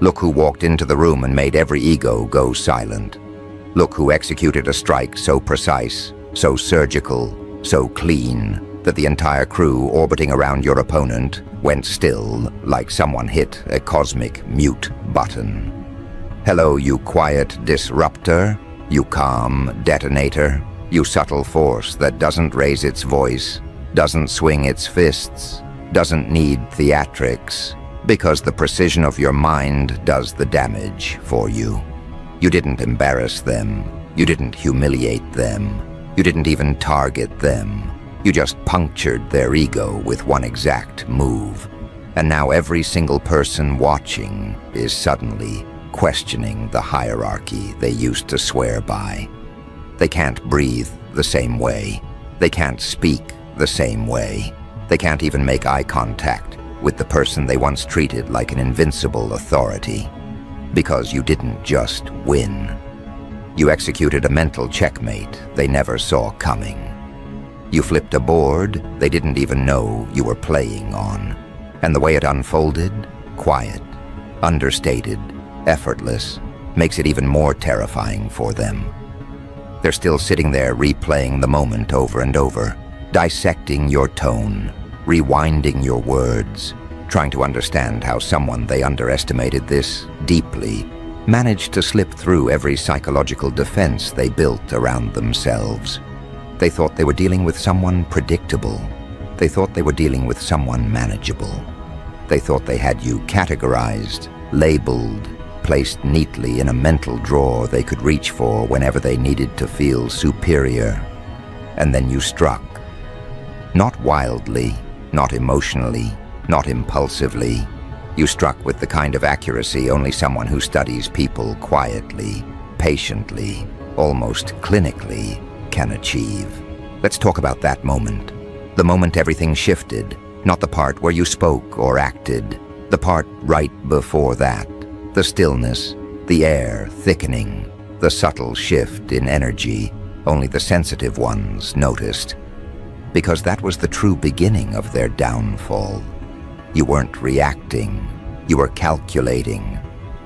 Look who walked into the room and made every ego go silent. Look who executed a strike so precise, so surgical, so clean, that the entire crew orbiting around your opponent went still, like someone hit a cosmic mute button. Hello, you quiet disruptor, you calm detonator, you subtle force that doesn't raise its voice, doesn't swing its fists, doesn't need theatrics, because the precision of your mind does the damage for you. You didn't embarrass them, you didn't humiliate them, you didn't even target them. You just punctured their ego with one exact move. And now every single person watching is suddenly questioning the hierarchy they used to swear by. They can't breathe the same way. They can't speak the same way. They can't even make eye contact with the person they once treated like an invincible authority. Because you didn't just win. You executed a mental checkmate they never saw coming. You flipped a board they didn't even know you were playing on. And the way it unfolded, quiet, understated, effortless, makes it even more terrifying for them. They're still sitting there replaying the moment over and over, dissecting your tone, rewinding your words, trying to understand how someone they underestimated this deeply managed to slip through every psychological defense they built around themselves. They thought they were dealing with someone predictable. They thought they were dealing with someone manageable. They thought they had you categorized, labeled, placed neatly in a mental drawer they could reach for whenever they needed to feel superior. And then you struck. Not wildly, not emotionally, not impulsively. You struck with the kind of accuracy only someone who studies people quietly, patiently, almost clinically, can achieve. Let's talk about that moment. The moment everything shifted, not the part where you spoke or acted, the part right before that. The stillness, the air thickening, the subtle shift in energy only the sensitive ones noticed. Because that was the true beginning of their downfall. You weren't reacting, you were calculating.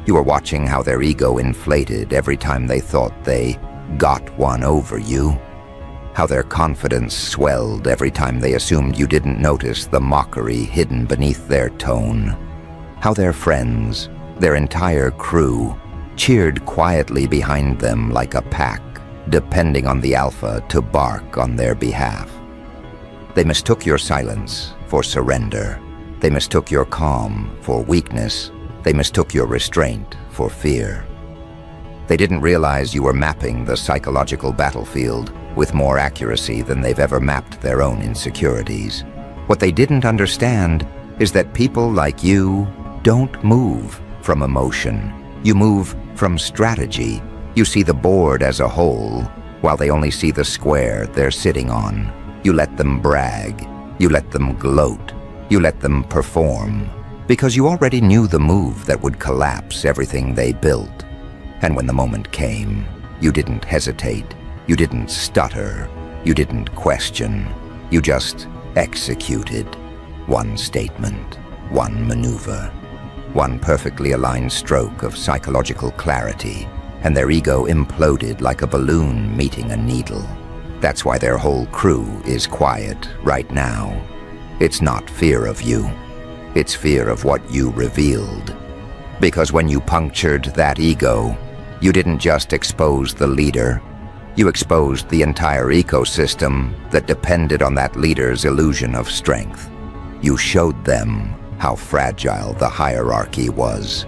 You were watching how their ego inflated every time they thought they got one over you. How their confidence swelled every time they assumed you didn't notice the mockery hidden beneath their tone. How their friends, their entire crew, cheered quietly behind them like a pack, depending on the alpha to bark on their behalf. They mistook your silence for surrender. They mistook your calm for weakness. They mistook your restraint for fear. They didn't realize you were mapping the psychological battlefield with more accuracy than they've ever mapped their own insecurities. What they didn't understand is that people like you don't move from emotion. You move from strategy. You see the board as a whole, while they only see the square they're sitting on. You let them brag. You let them gloat. You let them perform. Because you already knew the move that would collapse everything they built. And when the moment came, you didn't hesitate, you didn't stutter, you didn't question, you just executed. One statement, one maneuver, one perfectly aligned stroke of psychological clarity, and their ego imploded like a balloon meeting a needle. That's why their whole crew is quiet right now. It's not fear of you, it's fear of what you revealed. Because when you punctured that ego, you didn't just expose the leader, you exposed the entire ecosystem that depended on that leader's illusion of strength. You showed them how fragile the hierarchy was,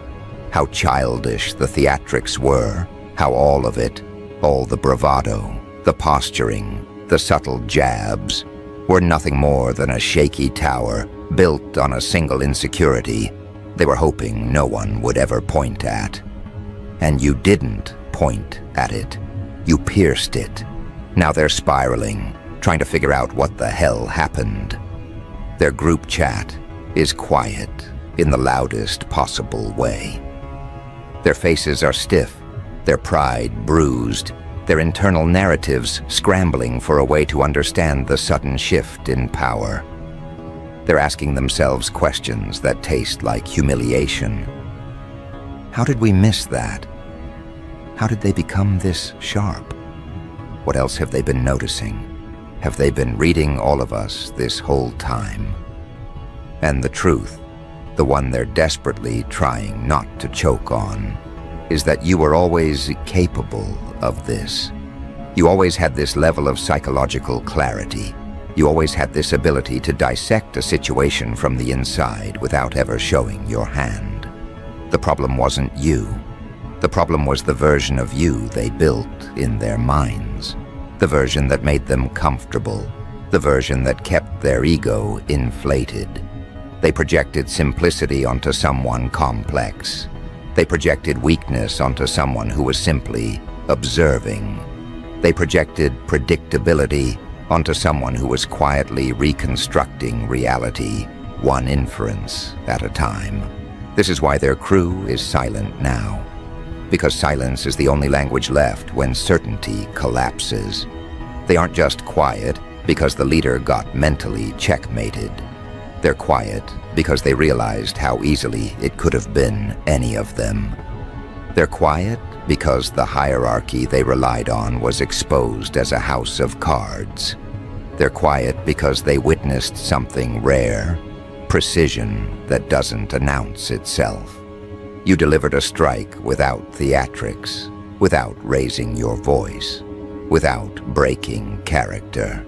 how childish the theatrics were, how all of it, all the bravado, the posturing, the subtle jabs, were nothing more than a shaky tower built on a single insecurity they were hoping no one would ever point at. And you didn't point at it. You pierced it. Now they're spiraling, trying to figure out what the hell happened. Their group chat is quiet in the loudest possible way. Their faces are stiff, their pride bruised, their internal narratives scrambling for a way to understand the sudden shift in power. They're asking themselves questions that taste like humiliation. How did we miss that? How did they become this sharp? What else have they been noticing? Have they been reading all of us this whole time? And the truth, the one they're desperately trying not to choke on, is that you were always capable of this. You always had this level of psychological clarity. You always had this ability to dissect a situation from the inside without ever showing your hand. The problem wasn't you. The problem was the version of you they built in their minds. The version that made them comfortable. The version that kept their ego inflated. They projected simplicity onto someone complex. They projected weakness onto someone who was simply observing. They projected predictability onto someone who was quietly reconstructing reality, one inference at a time. This is why their crew is silent now. Because silence is the only language left when certainty collapses. They aren't just quiet because the leader got mentally checkmated. They're quiet because they realized how easily it could have been any of them. They're quiet because the hierarchy they relied on was exposed as a house of cards. They're quiet because they witnessed something rare, precision that doesn't announce itself. You delivered a strike without theatrics, without raising your voice, without breaking character.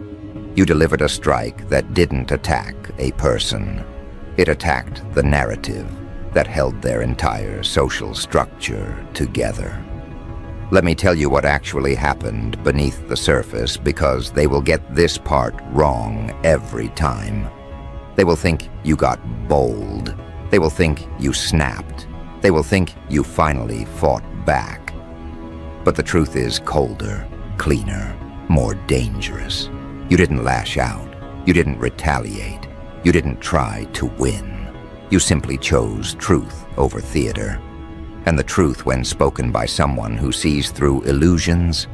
You delivered a strike that didn't attack a person. It attacked the narrative that held their entire social structure together. Let me tell you what actually happened beneath the surface, because they will get this part wrong every time. They will think you got bold. They will think you snapped. They will think you finally fought back. But the truth is colder, cleaner, more dangerous. You didn't lash out. You didn't retaliate. You didn't try to win. You simply chose truth over theater. And the truth, when spoken by someone who sees through illusions,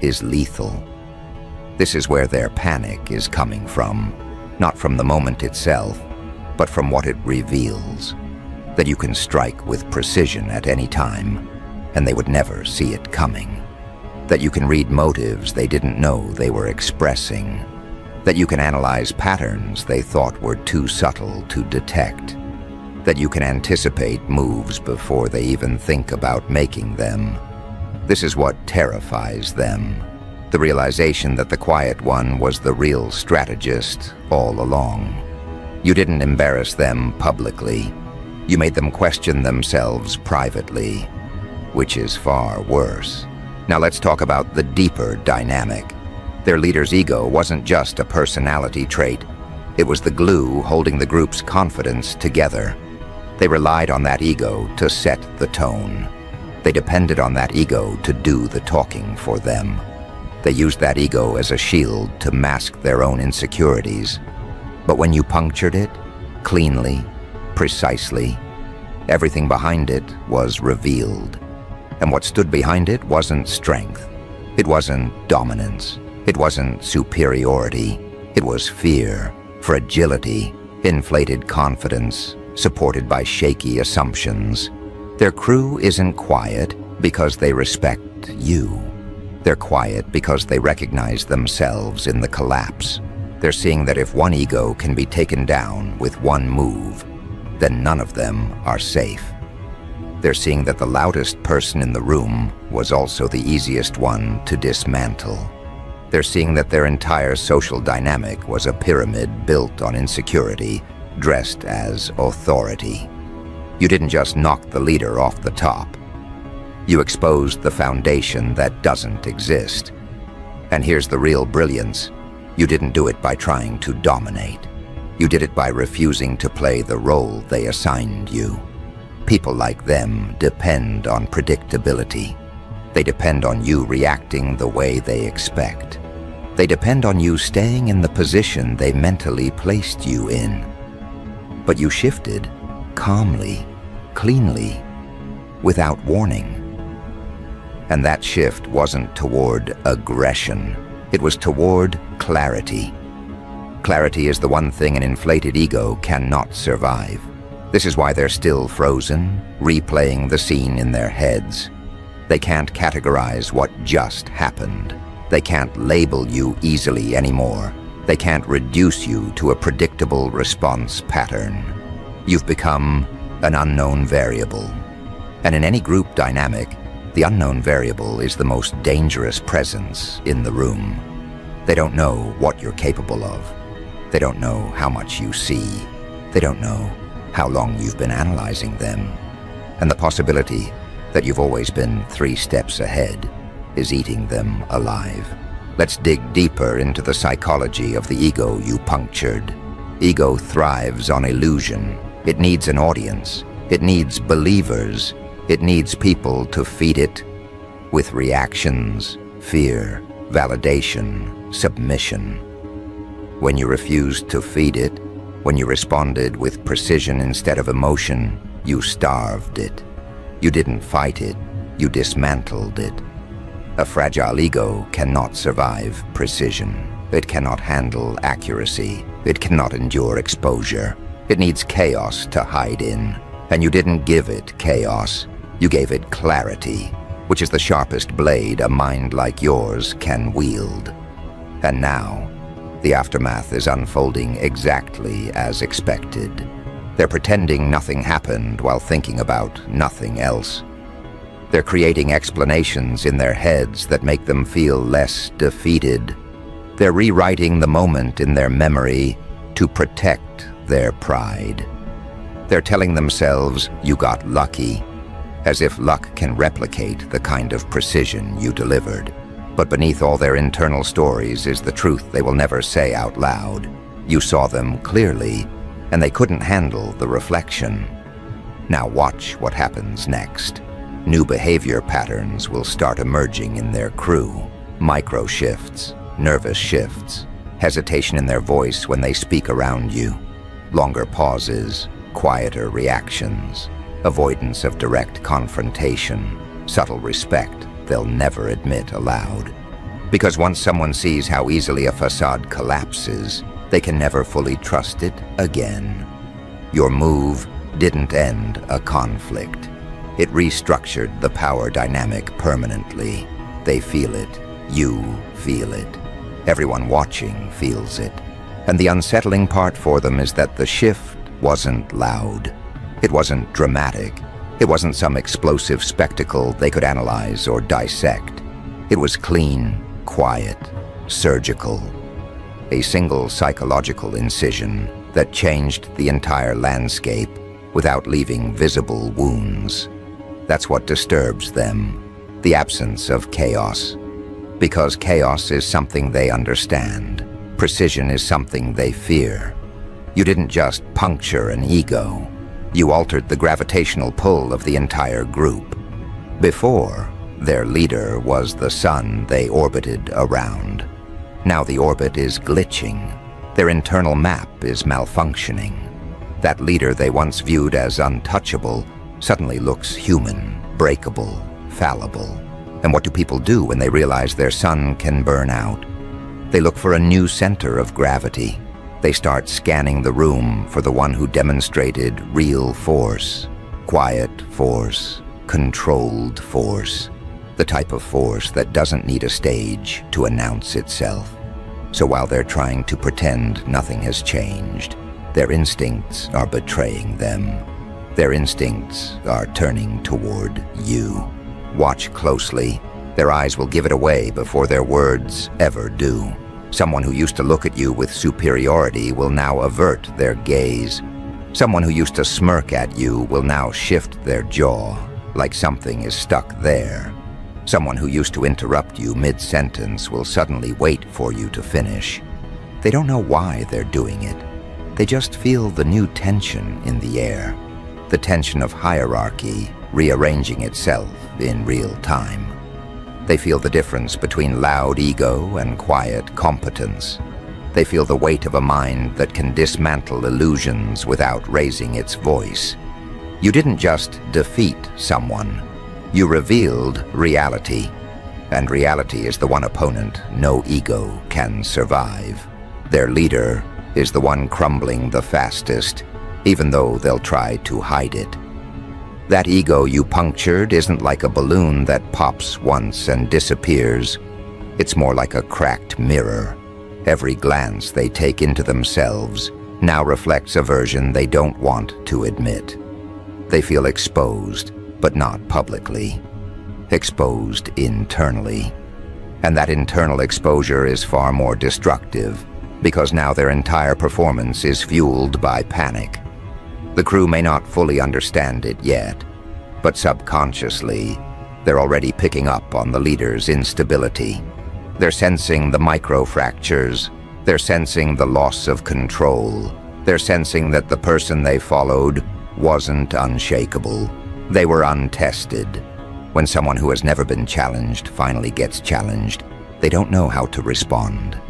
is lethal. This is where their panic is coming from, not from the moment itself, but from what it reveals. That you can strike with precision at any time, and they would never see it coming. That you can read motives they didn't know they were expressing. That you can analyze patterns they thought were too subtle to detect. That you can anticipate moves before they even think about making them. This is what terrifies them. The realization that the quiet one was the real strategist all along. You didn't embarrass them publicly. You made them question themselves privately, which is far worse. Now let's talk about the deeper dynamic. Their leader's ego wasn't just a personality trait. It was the glue holding the group's confidence together. They relied on that ego to set the tone. They depended on that ego to do the talking for them. They used that ego as a shield to mask their own insecurities. But when you punctured it, cleanly, precisely, everything behind it was revealed. And what stood behind it wasn't strength. It wasn't dominance. It wasn't superiority. It was fear, fragility, inflated confidence, supported by shaky assumptions. Their crew isn't quiet because they respect you. They're quiet because they recognize themselves in the collapse. They're seeing that if one ego can be taken down with one move, then none of them are safe. They're seeing that the loudest person in the room was also the easiest one to dismantle. They're seeing that their entire social dynamic was a pyramid built on insecurity, dressed as authority. You didn't just knock the leader off the top. You exposed the foundation that doesn't exist. And here's the real brilliance. You didn't do it by trying to dominate. You did it by refusing to play the role they assigned you. People like them depend on predictability. They depend on you reacting the way they expect. They depend on you staying in the position they mentally placed you in. But you shifted calmly, cleanly, without warning. And that shift wasn't toward aggression. It was toward clarity. Clarity is the one thing an inflated ego cannot survive. This is why they're still frozen, replaying the scene in their heads. They can't categorize what just happened. They can't label you easily anymore. They can't reduce you to a predictable response pattern. You've become an unknown variable. And in any group dynamic, the unknown variable is the most dangerous presence in the room. They don't know what you're capable of. They don't know how much you see. They don't know how long you've been analyzing them. And the possibility that you've always been 3 steps ahead is eating them alive. Let's dig deeper into the psychology of the ego you punctured. Ego thrives on illusion. It needs an audience. It needs believers. It needs people to feed it with reactions, fear, validation, submission. When you refused to feed it, when you responded with precision instead of emotion, you starved it. You didn't fight it, you dismantled it. A fragile ego cannot survive precision. It cannot handle accuracy. It cannot endure exposure. It needs chaos to hide in. And you didn't give it chaos. You gave it clarity, which is the sharpest blade a mind like yours can wield. And now, the aftermath is unfolding exactly as expected. They're pretending nothing happened while thinking about nothing else. They're creating explanations in their heads that make them feel less defeated. They're rewriting the moment in their memory to protect their pride. They're telling themselves, "You got lucky," as if luck can replicate the kind of precision you delivered. But beneath all their internal stories is the truth they will never say out loud. You saw them clearly, and they couldn't handle the reflection. Now watch what happens next. New behavior patterns will start emerging in their crew. Micro shifts, nervous shifts, hesitation in their voice when they speak around you, longer pauses, quieter reactions, avoidance of direct confrontation, subtle respect they'll never admit aloud. Because once someone sees how easily a facade collapses, they can never fully trust it again. Your move didn't end a conflict. It restructured the power dynamic permanently. They feel it. You feel it. Everyone watching feels it. And the unsettling part for them is that the shift wasn't loud. It wasn't dramatic. It wasn't some explosive spectacle they could analyze or dissect. It was clean, quiet, surgical. A single psychological incision that changed the entire landscape without leaving visible wounds. That's what disturbs them, the absence of chaos. Because chaos is something they understand. Precision is something they fear. You didn't just puncture an ego. You altered the gravitational pull of the entire group. Before, their leader was the sun they orbited around. Now the orbit is glitching. Their internal map is malfunctioning. That leader they once viewed as untouchable suddenly looks human, breakable, fallible. And what do people do when they realize their sun can burn out? They look for a new center of gravity. They start scanning the room for the one who demonstrated real force, quiet force, controlled force, the type of force that doesn't need a stage to announce itself. So while they're trying to pretend nothing has changed, their instincts are betraying them. Their instincts are turning toward you. Watch closely. Their eyes will give it away before their words ever do. Someone who used to look at you with superiority will now avert their gaze. Someone who used to smirk at you will now shift their jaw, like something is stuck there. Someone who used to interrupt you mid-sentence will suddenly wait for you to finish. They don't know why they're doing it. They just feel the new tension in the air, the tension of hierarchy rearranging itself in real time. They feel the difference between loud ego and quiet competence. They feel the weight of a mind that can dismantle illusions without raising its voice. You didn't just defeat someone. You revealed reality. And reality is the one opponent no ego can survive. Their leader is the one crumbling the fastest. even though they'll try to hide it. That ego you punctured isn't like a balloon that pops once and disappears. It's more like a cracked mirror. Every glance they take into themselves now reflects a version they don't want to admit. They feel exposed, but not publicly. Exposed internally. And that internal exposure is far more destructive, because now their entire performance is fueled by panic. The crew may not fully understand it yet, but subconsciously, they're already picking up on the leader's instability. They're sensing the micro-fractures. They're sensing the loss of control. They're sensing that the person they followed wasn't unshakable. They were untested. When someone who has never been challenged finally gets challenged, they don't know how to respond.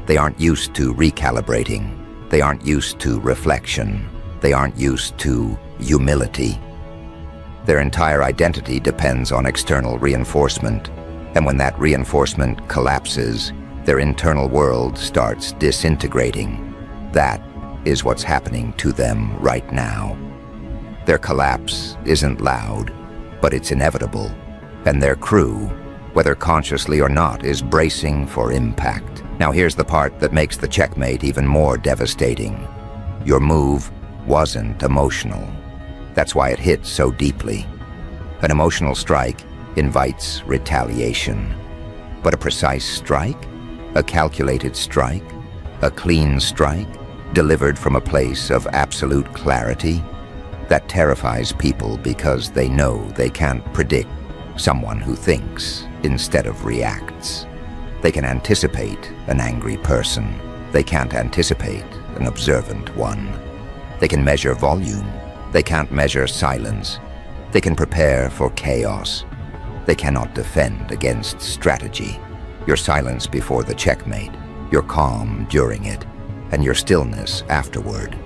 They aren't used to recalibrating. They aren't used to reflection. They aren't used to humility. Their entire identity depends on external reinforcement, and when that reinforcement collapses, their internal world starts disintegrating. That is what's happening to them right now. Their collapse isn't loud, but it's inevitable, and their crew, whether consciously or not, is bracing for impact. Now here's the part that makes the checkmate even more devastating. Your move wasn't emotional. That's why it hit so deeply. An emotional strike invites retaliation. But a precise strike, a calculated strike, a clean strike, delivered from a place of absolute clarity, that terrifies people because they know they can't predict someone who thinks instead of reacts. They can anticipate an angry person. They can't anticipate an observant one. They can measure volume. They can't measure silence. They can prepare for chaos. They cannot defend against strategy. Your silence before the checkmate, your calm during it, and your stillness afterward.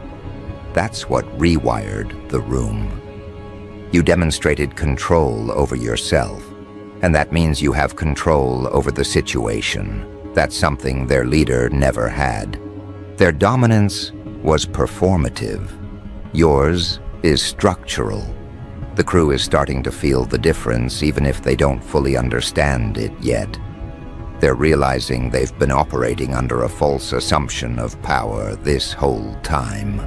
That's what rewired the room. You demonstrated control over yourself, and that means you have control over the situation. That's something their leader never had. Their dominance was performative. Yours is structural. The crew is starting to feel the difference even if they don't fully understand it yet. They're realizing they've been operating under a false assumption of power this whole time.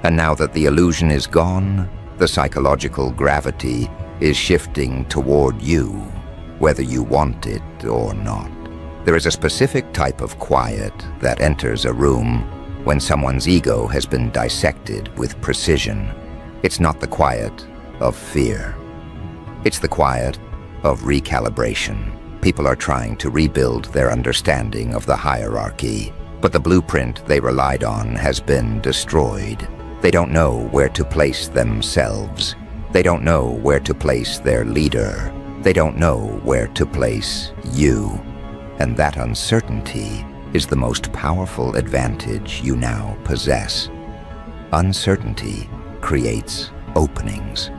And now that the illusion is gone, the psychological gravity is shifting toward you, whether you want it or not. There is a specific type of quiet that enters a room when someone's ego has been dissected with precision. It's not the quiet of fear. It's the quiet of recalibration. People are trying to rebuild their understanding of the hierarchy, but the blueprint they relied on has been destroyed. They don't know where to place themselves. They don't know where to place their leader. They don't know where to place you. And that uncertainty is the most powerful advantage you now possess. Uncertainty creates openings.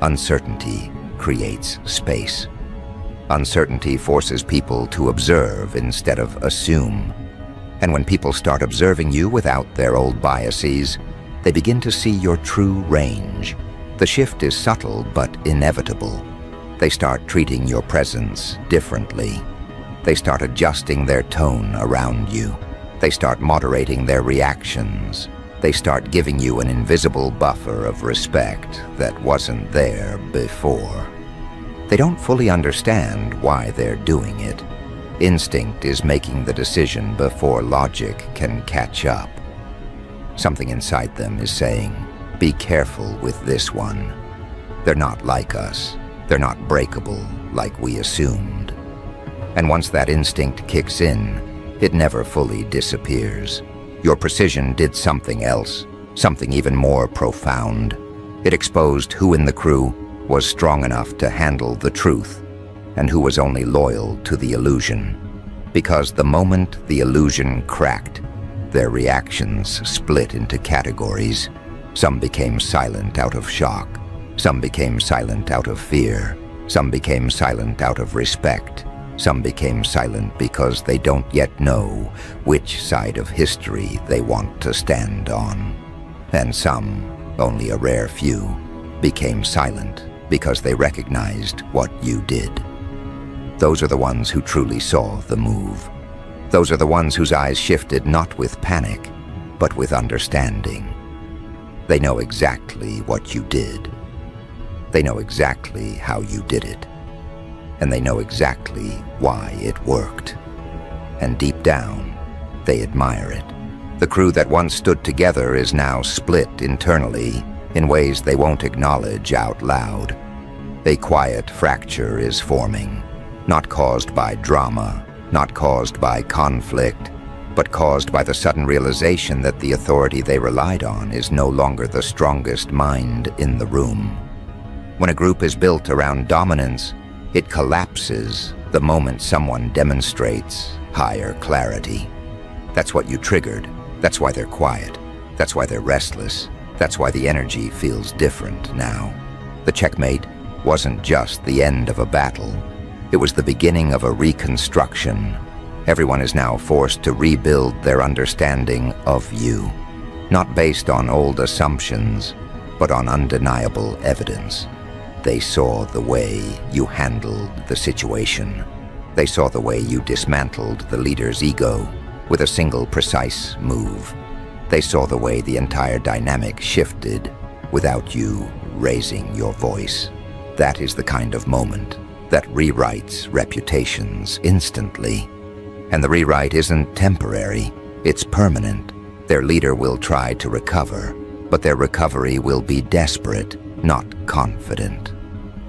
Uncertainty creates space. Uncertainty forces people to observe instead of assume. And when people start observing you without their old biases, they begin to see your true range. The shift is subtle but inevitable. They start treating your presence differently. They start adjusting their tone around you. They start moderating their reactions. They start giving you an invisible buffer of respect that wasn't there before. They don't fully understand why they're doing it. Instinct is making the decision before logic can catch up. Something inside them is saying, be careful with this one. They're not like us. They're not breakable like we assumed. And once that instinct kicks in, it never fully disappears. Your precision did something else, something even more profound. It exposed who in the crew was strong enough to handle the truth and who was only loyal to the illusion. Because the moment the illusion cracked, their reactions split into categories. Some became silent out of shock. Some became silent out of fear. Some became silent out of respect. Some became silent because they don't yet know which side of history they want to stand on. And some only a rare few, became silent because they recognized what you did. Those are the ones who truly saw the move. Those are the ones whose eyes shifted not with panic, but with understanding. They know exactly what you did. They know exactly how you did it. And they know exactly why it worked. And deep down, they admire it. The crew that once stood together is now split internally in ways they won't acknowledge out loud. A quiet fracture is forming, not caused by drama, not caused by conflict, but caused by the sudden realization that the authority they relied on is no longer the strongest mind in the room. When a group is built around dominance, it collapses the moment someone demonstrates higher clarity. That's what you triggered. That's why they're quiet. That's why they're restless. That's why the energy feels different now. The checkmate wasn't just the end of a battle. It was the beginning of a reconstruction. Everyone is now forced to rebuild their understanding of you, not based on old assumptions, but on undeniable evidence. They saw the way you handled the situation. They saw the way you dismantled the leader's ego with a single precise move. They saw the way the entire dynamic shifted without you raising your voice. That is the kind of moment that rewrites reputations instantly. And the rewrite isn't temporary, it's permanent. Their leader will try to recover, but their recovery will be desperate, not confident.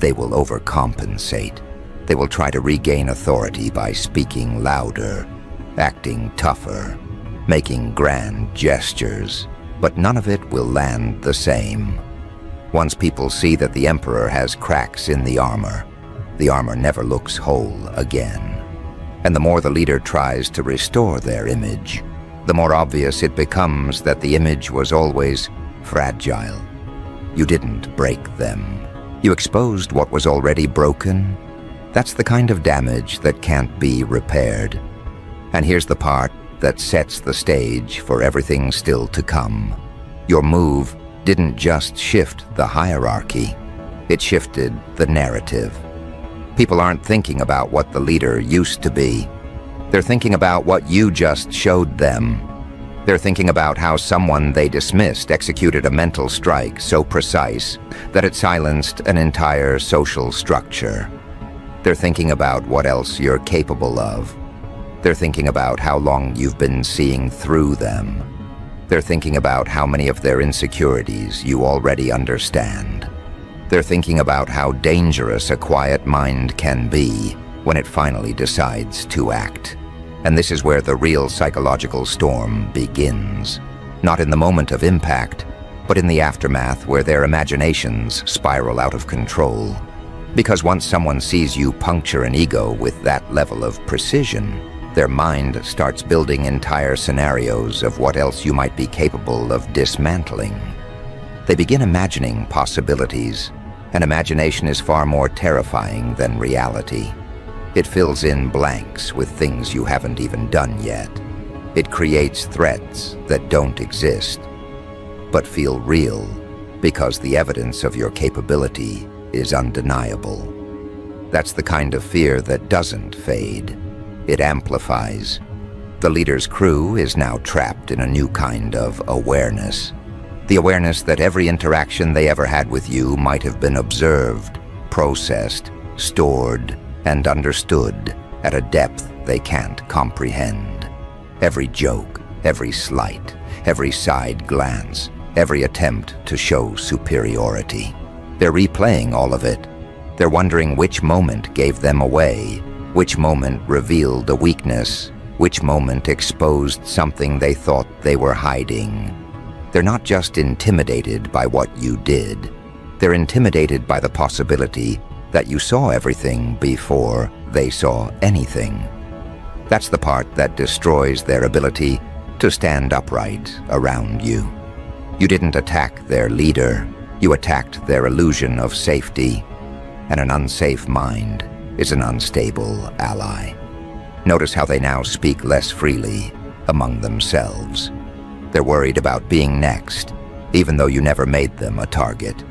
They will overcompensate. They will try to regain authority by speaking louder, acting tougher, making grand gestures, but none of it will land the same. Once people see that the Emperor has cracks in the armor never looks whole again. And the more the leader tries to restore their image, the more obvious it becomes that the image was always fragile. You didn't break them. You exposed what was already broken. That's the kind of damage that can't be repaired. And here's the part that sets the stage for everything still to come. Your move didn't just shift the hierarchy, it shifted the narrative. People aren't thinking about what the leader used to be. They're thinking about what you just showed them. They're thinking about how someone they dismissed executed a mental strike so precise that it silenced an entire social structure. They're thinking about what else you're capable of. They're thinking about how long you've been seeing through them. They're thinking about how many of their insecurities you already understand. They're thinking about how dangerous a quiet mind can be when it finally decides to act. And this is where the real psychological storm begins. Not in the moment of impact, but in the aftermath where their imaginations spiral out of control. Because once someone sees you puncture an ego with that level of precision, their mind starts building entire scenarios of what else you might be capable of dismantling. They begin imagining possibilities, and imagination is far more terrifying than reality. It fills in blanks with things you haven't even done yet. It creates threats that don't exist, but feel real because the evidence of your capability is undeniable. That's the kind of fear that doesn't fade. It amplifies. The leader's crew is now trapped in a new kind of awareness. The awareness that every interaction they ever had with you might have been observed, processed, stored, and understood at a depth they can't comprehend. Every joke, every slight, every side glance, every attempt to show superiority. They're replaying all of it. They're wondering which moment gave them away, which moment revealed a weakness, which moment exposed something they thought they were hiding. They're not just intimidated by what you did. They're intimidated by the possibility that you saw everything before they saw anything. That's the part that destroys their ability to stand upright around you. You didn't attack their leader, you attacked their illusion of safety, and an unsafe mind is an unstable ally. Notice how they now speak less freely among themselves. They're worried about being next, even though you never made them a target.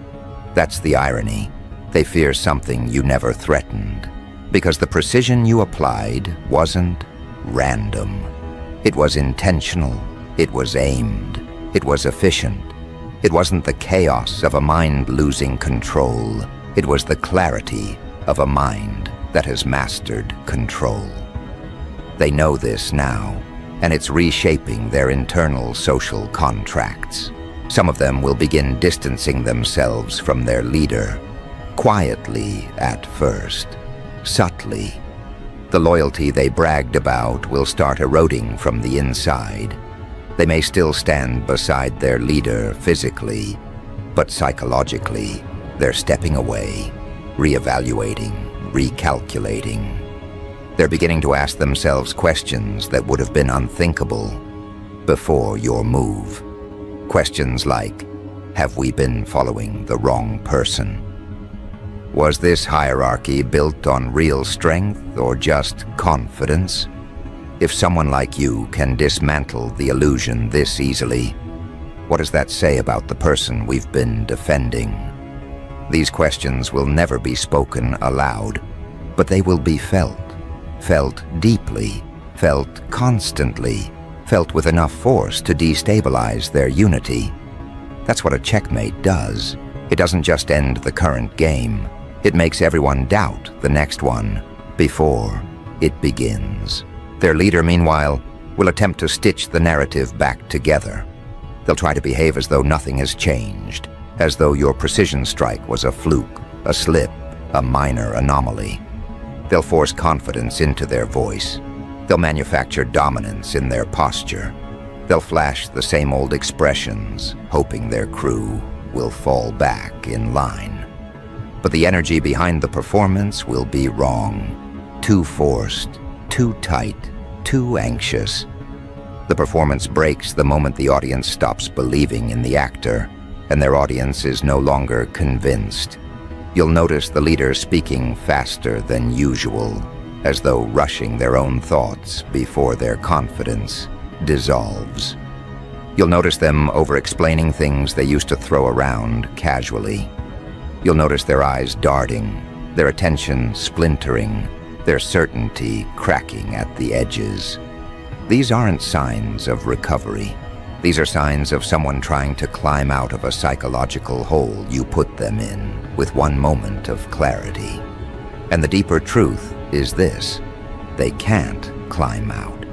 That's the irony. They fear something you never threatened, because the precision you applied wasn't random. It was intentional, it was aimed, it was efficient. It wasn't the chaos of a mind losing control. It was the clarity of a mind that has mastered control. They know this now, and it's reshaping their internal social contracts. Some of them will begin distancing themselves from their leader, quietly at first, subtly. The loyalty they bragged about will start eroding from the inside. They may still stand beside their leader physically, but psychologically, they're stepping away, reevaluating, recalculating. They're beginning to ask themselves questions that would have been unthinkable before your move. Questions like, have we been following the wrong person? Was this hierarchy built on real strength or just confidence? If someone like you can dismantle the illusion this easily, what does that say about the person we've been defending? These questions will never be spoken aloud, but they will be felt deeply, felt constantly, felt with enough force to destabilize their unity. That's what a checkmate does. It doesn't just end the current game. It makes everyone doubt the next one before it begins. Their leader, meanwhile, will attempt to stitch the narrative back together. They'll try to behave as though nothing has changed, as though your precision strike was a fluke, a slip, a minor anomaly. They'll force confidence into their voice. They'll manufacture dominance in their posture. They'll flash the same old expressions, hoping their crew will fall back in line. But the energy behind the performance will be wrong, too forced, too tight, too anxious. The performance breaks the moment the audience stops believing in the actor, and their audience is no longer convinced. You'll notice the leader speaking faster than usual, as though rushing their own thoughts before their confidence dissolves. You'll notice them over-explaining things they used to throw around casually. You'll notice their eyes darting, their attention splintering, their certainty cracking at the edges. These aren't signs of recovery. These are signs of someone trying to climb out of a psychological hole you put them in with one moment of clarity. And the deeper truth is this: they can't climb out.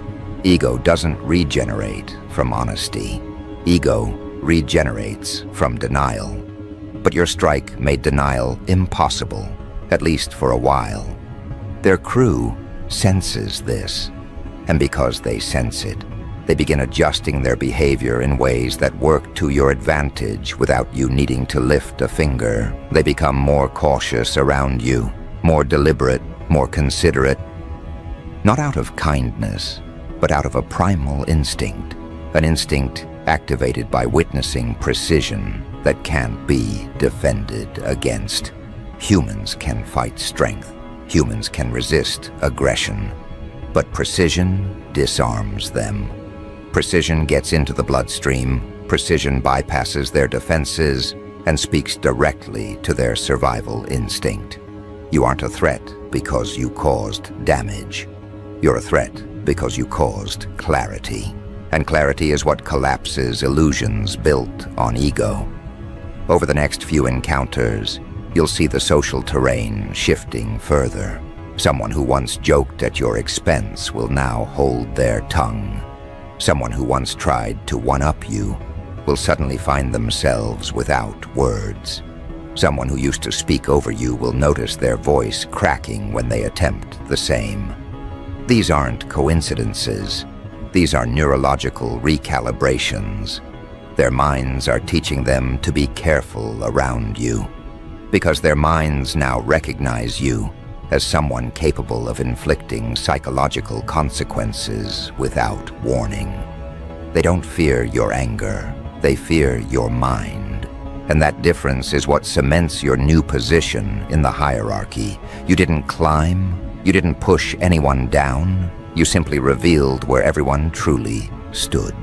Ego doesn't regenerate from honesty. Ego regenerates from denial. But your strike made denial impossible, at least for a while. Their crew senses this, and because they sense it, they begin adjusting their behavior in ways that work to your advantage without you needing to lift a finger. They become more cautious around you, more deliberate, more considerate, not out of kindness, but out of a primal instinct, an instinct activated by witnessing precision that can't be defended against. Humans can fight strength. Humans can resist aggression, but precision disarms them. Precision gets into the bloodstream, precision bypasses their defenses, and speaks directly to their survival instinct. You aren't a threat because you caused damage. You're a threat because you caused clarity. And clarity is what collapses illusions built on ego. Over the next few encounters, you'll see the social terrain shifting further. Someone who once joked at your expense will now hold their tongue. Someone who once tried to one-up you will suddenly find themselves without words. Someone who used to speak over you will notice their voice cracking when they attempt the same. These aren't coincidences. These are neurological recalibrations. Their minds are teaching them to be careful around you, because their minds now recognize you as someone capable of inflicting psychological consequences without warning. They don't fear your anger, they fear your mind. And that difference is what cements your new position in the hierarchy. You didn't climb, you didn't push anyone down, you simply revealed where everyone truly stood.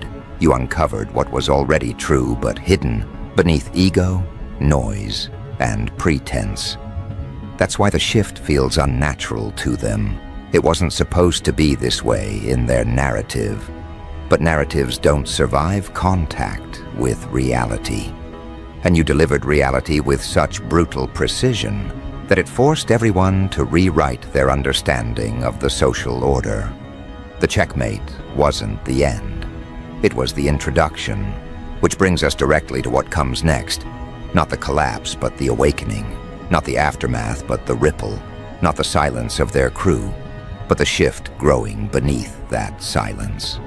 You uncovered what was already true but hidden beneath ego, noise, and pretense. That's why the shift feels unnatural to them. It wasn't supposed to be this way in their narrative. But narratives don't survive contact with reality. And you delivered reality with such brutal precision that it forced everyone to rewrite their understanding of the social order. The checkmate wasn't the end. It was the introduction, which brings us directly to what comes next. Not the collapse, but the awakening. Not the aftermath, but the ripple. Not the silence of their crew, but the shift growing beneath that silence.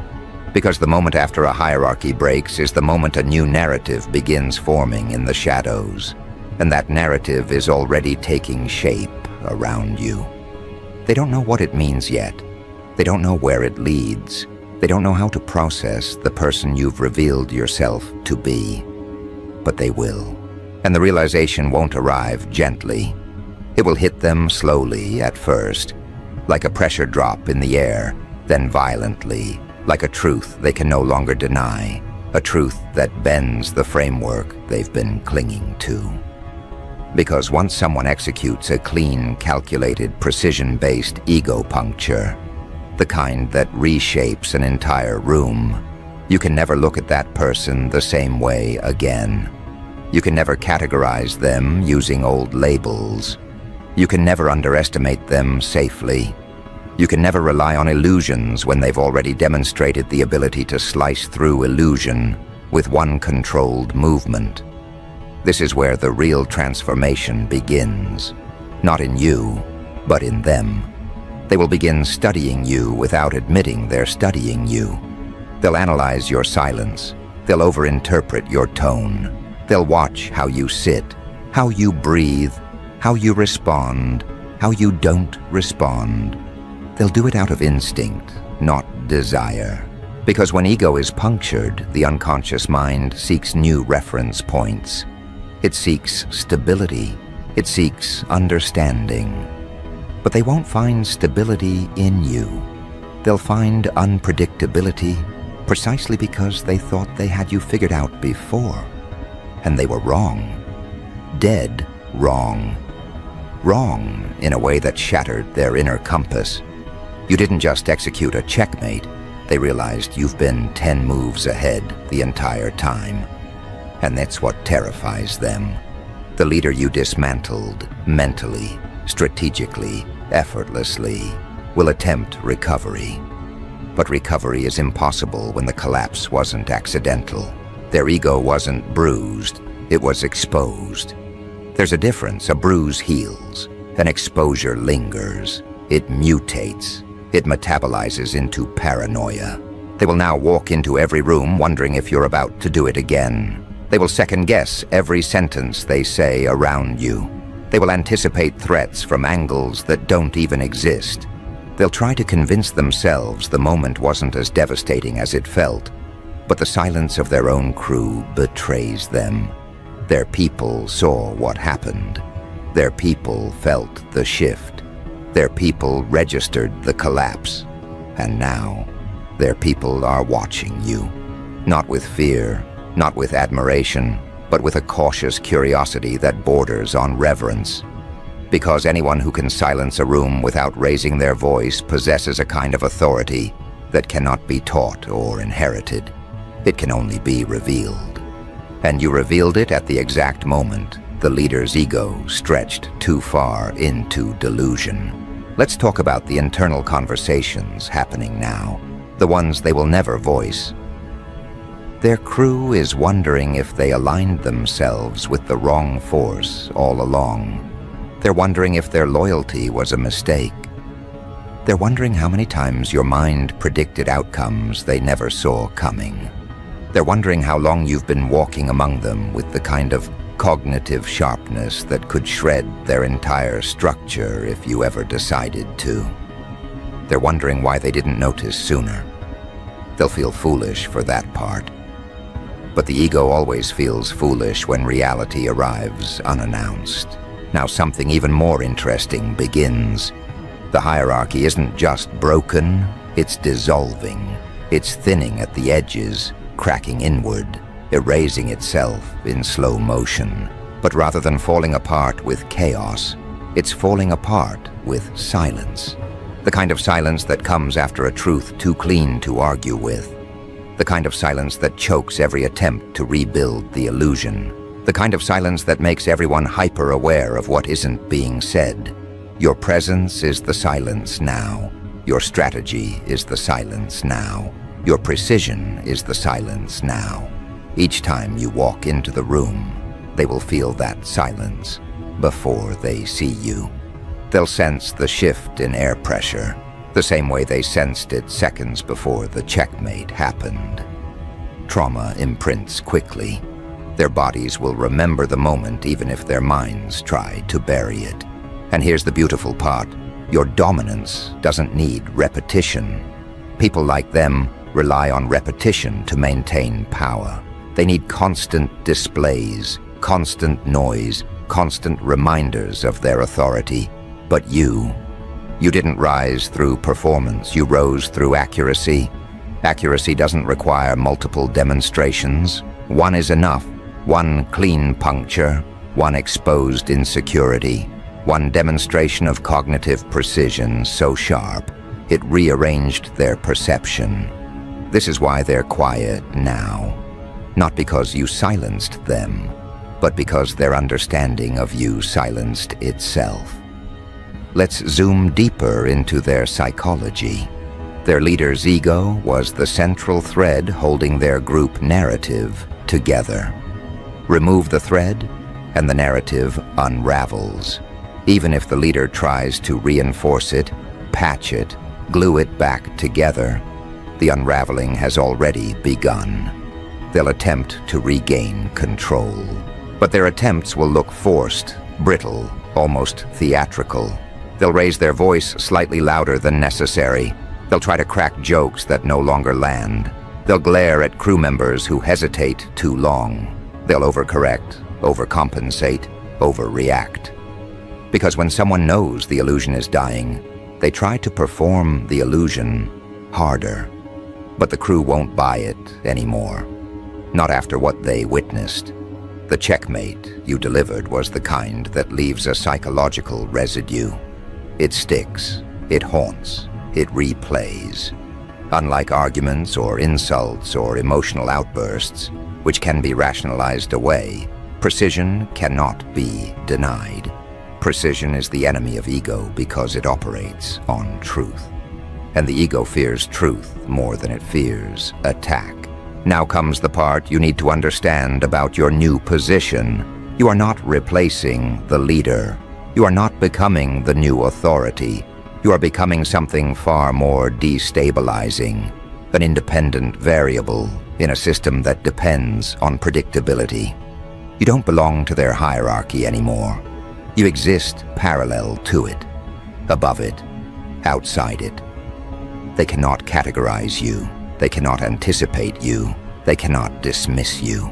Because the moment after a hierarchy breaks is the moment a new narrative begins forming in the shadows. And that narrative is already taking shape around you. They don't know what it means yet. They don't know where it leads. They don't know how to process the person you've revealed yourself to be. But they will. And the realization won't arrive gently. It will hit them slowly at first, like a pressure drop in the air, then violently, like a truth they can no longer deny, a truth that bends the framework they've been clinging to. Because once someone executes a clean, calculated, precision-based ego puncture, the kind that reshapes an entire room, you can never look at that person the same way again. You can never categorize them using old labels. You can never underestimate them safely. You can never rely on illusions when they've already demonstrated the ability to slice through illusion with one controlled movement. This is where the real transformation begins. Not in you, but in them. They will begin studying you without admitting they're studying you. They'll analyze your silence. They'll overinterpret your tone. They'll watch how you sit, how you breathe, how you respond, how you don't respond. They'll do it out of instinct, not desire. Because when ego is punctured, the unconscious mind seeks new reference points. It seeks stability. It seeks understanding. But they won't find stability in you. They'll find unpredictability precisely because they thought they had you figured out before. And they were wrong. Dead wrong. Wrong in a way that shattered their inner compass. You didn't just execute a checkmate. They realized you've been 10 moves ahead the entire time. And that's what terrifies them. The leader you dismantled, mentally, strategically, effortlessly, will attempt recovery. But recovery is impossible when the collapse wasn't accidental. Their ego wasn't bruised, it was exposed. There's a difference. A bruise heals. An exposure lingers. It mutates. It metabolizes into paranoia. They will now walk into every room wondering if you're about to do it again. They will second-guess every sentence they say around you. They will anticipate threats from angles that don't even exist. They'll try to convince themselves the moment wasn't as devastating as it felt, but the silence of their own crew betrays them. Their people saw what happened. Their people felt the shift. Their people registered the collapse. And now, their people are watching you. Not with fear, not with admiration, but with a cautious curiosity that borders on reverence. Because anyone who can silence a room without raising their voice possesses a kind of authority that cannot be taught or inherited. It can only be revealed. And you revealed it at the exact moment the leader's ego stretched too far into delusion. Let's talk about the internal conversations happening now, the ones they will never voice. Their crew is wondering if they aligned themselves with the wrong force all along. They're wondering if their loyalty was a mistake. They're wondering how many times your mind predicted outcomes they never saw coming. They're wondering how long you've been walking among them with the kind of cognitive sharpness that could shred their entire structure if you ever decided to. They're wondering why they didn't notice sooner. They'll feel foolish for that part. But the ego always feels foolish when reality arrives unannounced. Now something even more interesting begins. The hierarchy isn't just broken, it's dissolving. It's thinning at the edges, cracking inward, erasing itself in slow motion. But rather than falling apart with chaos, it's falling apart with silence. The kind of silence that comes after a truth too clean to argue with. The kind of silence that chokes every attempt to rebuild the illusion. The kind of silence that makes everyone hyper-aware of what isn't being said. Your presence is the silence now. Your strategy is the silence now. Your precision is the silence now. Each time you walk into the room, they will feel that silence before they see you. They'll sense the shift in air pressure, the same way they sensed it seconds before the checkmate happened. Trauma imprints quickly. Their bodies will remember the moment even if their minds try to bury it. And here's the beautiful part. Your dominance doesn't need repetition. People like them rely on repetition to maintain power. They need constant displays, constant noise, constant reminders of their authority. But you didn't rise through performance, you rose through accuracy. Accuracy doesn't require multiple demonstrations. One is enough. One clean puncture, one exposed insecurity, one demonstration of cognitive precision so sharp it rearranged their perception. This is why they're quiet now. Not because you silenced them, but because their understanding of you silenced itself. Let's zoom deeper into their psychology. Their leader's ego was the central thread holding their group narrative together. Remove the thread, and the narrative unravels. Even if the leader tries to reinforce it, patch it, glue it back together, the unraveling has already begun. They'll attempt to regain control. But their attempts will look forced, brittle, almost theatrical. They'll raise their voice slightly louder than necessary. They'll try to crack jokes that no longer land. They'll glare at crew members who hesitate too long. They'll overcorrect, overcompensate, overreact. Because when someone knows the illusion is dying, they try to perform the illusion harder. But the crew won't buy it anymore. Not after what they witnessed. The checkmate you delivered was the kind that leaves a psychological residue. It sticks, it haunts, it replays. Unlike arguments or insults or emotional outbursts, which can be rationalized away, precision cannot be denied. Precision is the enemy of ego because it operates on truth. And the ego fears truth more than it fears attack. Now comes the part you need to understand about your new position. You are not replacing the leader. You are not becoming the new authority. You are becoming something far more destabilizing, an independent variable in a system that depends on predictability. You don't belong to their hierarchy anymore. You exist parallel to it, above it, outside it. They cannot categorize you. They cannot anticipate you. They cannot dismiss you.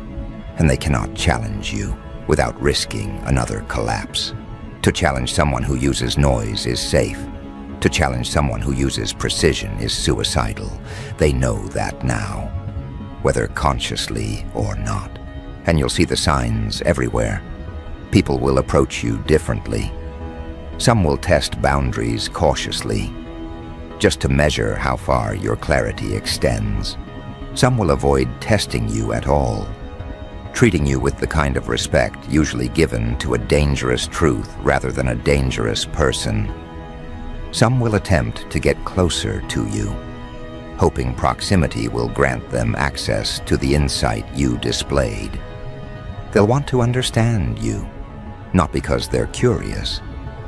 And they cannot challenge you without risking another collapse. To challenge someone who uses noise is safe. To challenge someone who uses precision is suicidal. They know that now, whether consciously or not. And you'll see the signs everywhere. People will approach you differently. Some will test boundaries cautiously, just to measure how far your clarity extends. Some will avoid testing you at all, treating you with the kind of respect usually given to a dangerous truth rather than a dangerous person. Some will attempt to get closer to you, hoping proximity will grant them access to the insight you displayed. They'll want to understand you, not because they're curious,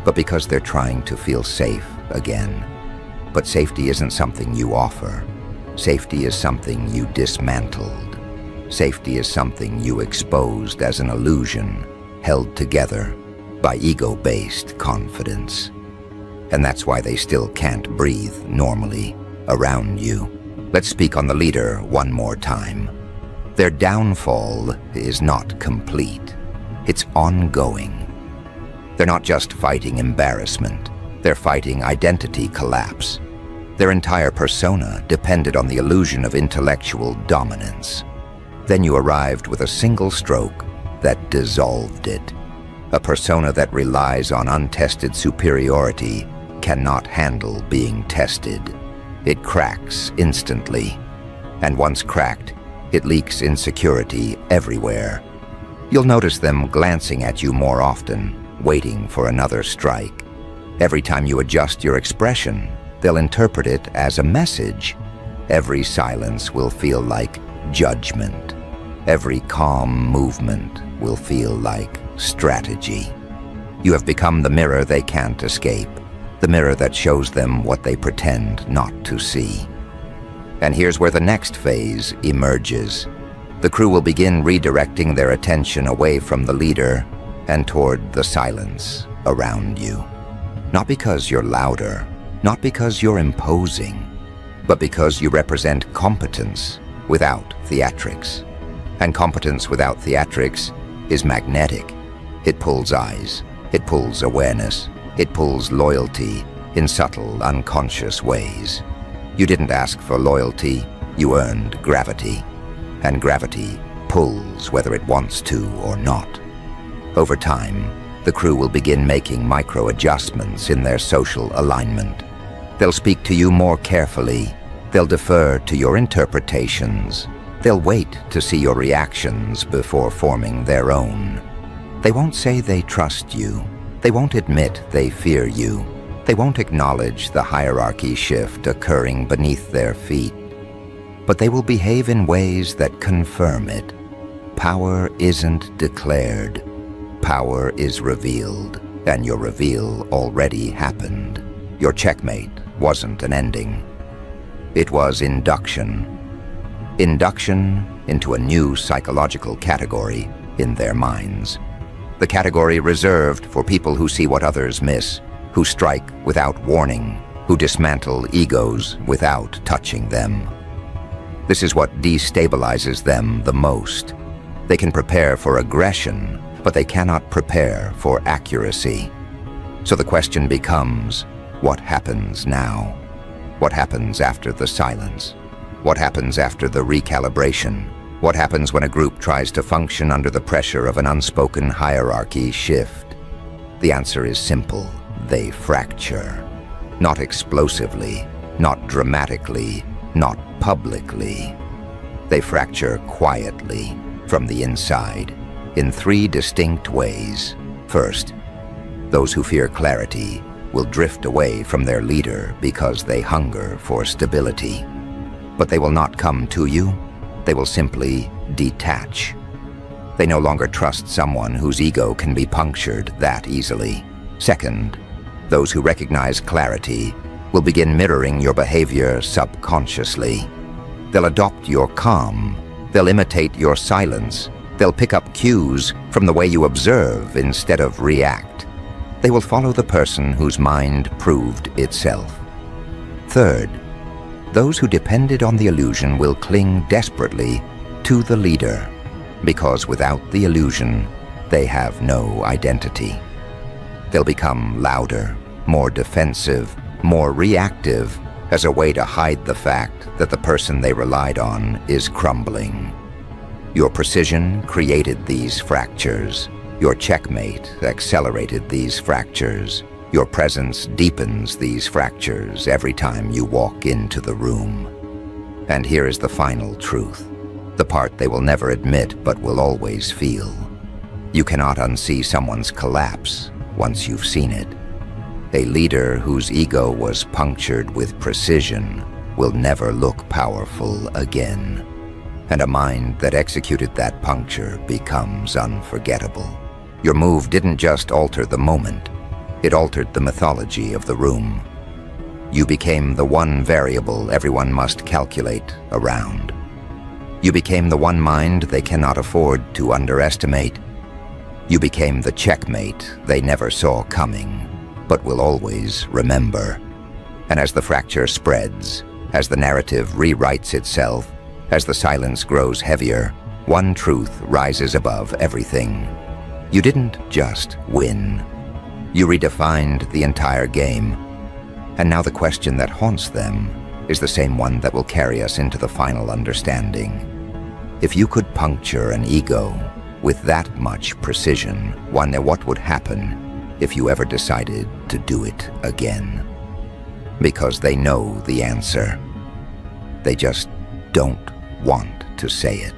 but because they're trying to feel safe again. But safety isn't something you offer. Safety is something you dismantled. Safety is something you exposed as an illusion, held together by ego-based confidence. And that's why they still can't breathe normally around you. Let's speak on the leader one more time. Their downfall is not complete. It's ongoing. They're not just fighting embarrassment. They're fighting identity collapse. Their entire persona depended on the illusion of intellectual dominance. Then you arrived with a single stroke that dissolved it. A persona that relies on untested superiority cannot handle being tested. It cracks instantly, and once cracked, it leaks insecurity everywhere. You'll notice them glancing at you more often, waiting for another strike. Every time you adjust your expression, they'll interpret it as a message. Every silence will feel like judgment. Every calm movement will feel like strategy. You have become the mirror they can't escape, the mirror that shows them what they pretend not to see. And here's where the next phase emerges. The crew will begin redirecting their attention away from the leader and toward the silence around you. Not because you're louder, not because you're imposing, but because you represent competence without theatrics. And competence without theatrics is magnetic. It pulls eyes, it pulls awareness, it pulls loyalty in subtle, unconscious ways. You didn't ask for loyalty, you earned gravity. And gravity pulls whether it wants to or not. Over time, the crew will begin making micro-adjustments in their social alignment. They'll speak to you more carefully. They'll defer to your interpretations. They'll wait to see your reactions before forming their own. They won't say they trust you. They won't admit they fear you. They won't acknowledge the hierarchy shift occurring beneath their feet. But they will behave in ways that confirm it. Power isn't declared. Power is revealed, and your reveal already happened. Your checkmate wasn't an ending. It was induction. Induction into a new psychological category in their minds. The category reserved for people who see what others miss, who strike without warning, who dismantle egos without touching them. This is what destabilizes them the most. They can prepare for aggression, but they cannot prepare for accuracy. So the question becomes, what happens now? What happens after the silence? What happens after the recalibration? What happens when a group tries to function under the pressure of an unspoken hierarchy shift? The answer is simple. They fracture. Not explosively, not dramatically, not publicly. They fracture quietly, from the inside, in three distinct ways. First, those who fear clarity will drift away from their leader because they hunger for stability. But they will not come to you. They will simply detach. They no longer trust someone whose ego can be punctured that easily. Second, those who recognize clarity will begin mirroring your behavior subconsciously. They'll adopt your calm. They'll imitate your silence. They'll pick up cues from the way you observe instead of react. They will follow the person whose mind proved itself. Third, those who depended on the illusion will cling desperately to the leader, because without the illusion, they have no identity. They'll become louder, more defensive, more reactive, as a way to hide the fact that the person they relied on is crumbling. Your precision created these fractures. Your checkmate accelerated these fractures. Your presence deepens these fractures every time you walk into the room. And here is the final truth, the part they will never admit but will always feel. You cannot unsee someone's collapse once you've seen it. A leader whose ego was punctured with precision will never look powerful again. And a mind that executed that puncture becomes unforgettable. Your move didn't just alter the moment, it altered the mythology of the room. You became the one variable everyone must calculate around. You became the one mind they cannot afford to underestimate. You became the checkmate they never saw coming, but will always remember. And as the fracture spreads, as the narrative rewrites itself, as the silence grows heavier, one truth rises above everything. You didn't just win. You redefined the entire game. And now the question that haunts them is the same one that will carry us into the final understanding. If you could puncture an ego with that much precision, wonder what would happen if you ever decided to do it again. Because they know the answer. They just don't want to say it.